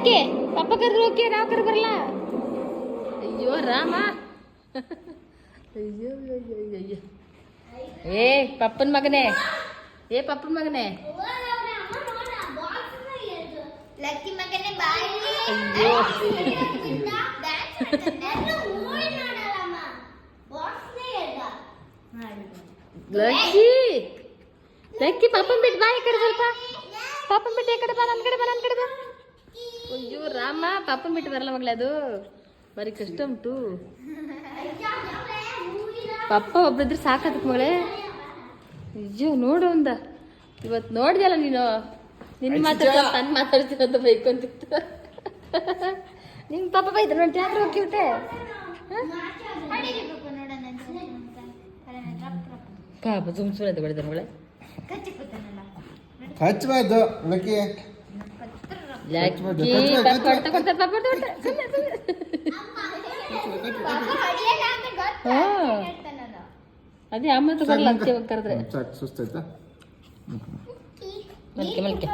Lucky ಪಪ್ಪ ಕರೆದ್ರು okay ನಾವು ಕರೆ ಬರಲ್ಲ. ಅಯ್ಯೋ ರಾಮ. ಅಯ್ಯೋ ಅಯ್ಯೋ ಅಯ್ಯೋ. ಏ ಪಪ್ಪನ ಮಗನೇ, ಏ ಪಪ್ಪನ ಮಗನೇ. ಲಕ್ಕಿ ಮಗನೇ ಬಾಯಿ. ಅಯ್ಯೋ ಲಕ್ಕಿ ಲಕ್ಕಿ ಪಾಪನ್ ಬಿಟ್ಟು ಬಾ ಈ ಕಡೆ ಸ್ವಲ್ಪ. ಪಾಪನ್ ಬಿಟ್ಟು ಈ ಕಡೆ ಬಾ, ನನ್ನ ಕಡೆ ಬಾ, ನನ್ನ ಕಡೆ ಬಾ. ಅಯ್ಯೋ ರಾಮ, ಪಾಪನ್ ಬಿಟ್ಟು ಬರಲ್ಲ ಮಗಳೇ, ಅದು ಬರೀ ಕಷ್ಟ ಉಂಟು. ಪಪ್ಪ ಒಬ್ರಿದ್ರೆ ಸಾಕದಕ್ಕೆ ಮಗಳೇ. ಅಯ್ಯೋ ನೋಡು ಒಂದ ಇವತ್ತು ನೋಡಿದೆಯಲ್ಲ ನೀನು, ನಿನ್ನ ಮಾತಾಡ್ತಾ ತನ್ನ ಮಾತಾಡ್ತೀರಂತ ಬೈಕೊಂತಿತ್ತು. ನಿನ್ ಪಾಪ ಬೈದ್ರು ನೋಡಿ ಯಾಕೆ ಹೋಗ್ತಿಟ್ಟೆ. ಪಾಪ ಸುಮ್ ಸುಳ್ಳು ಬಡಿದ್ರು ಮಗಳೇ. ಹಚ್ಚಬಾರ್ದು ಲಕ್ಕಿ. ಅದೇ ಅಮ್ಮತ್ತು ಬರಲ್ಲ ಅಂತ ಕರೆದ್ರೆ ಸುಸ್ತಾಯ್ತಾ? ಮಲ್ಕೆ ಮಲ್ಕೆ.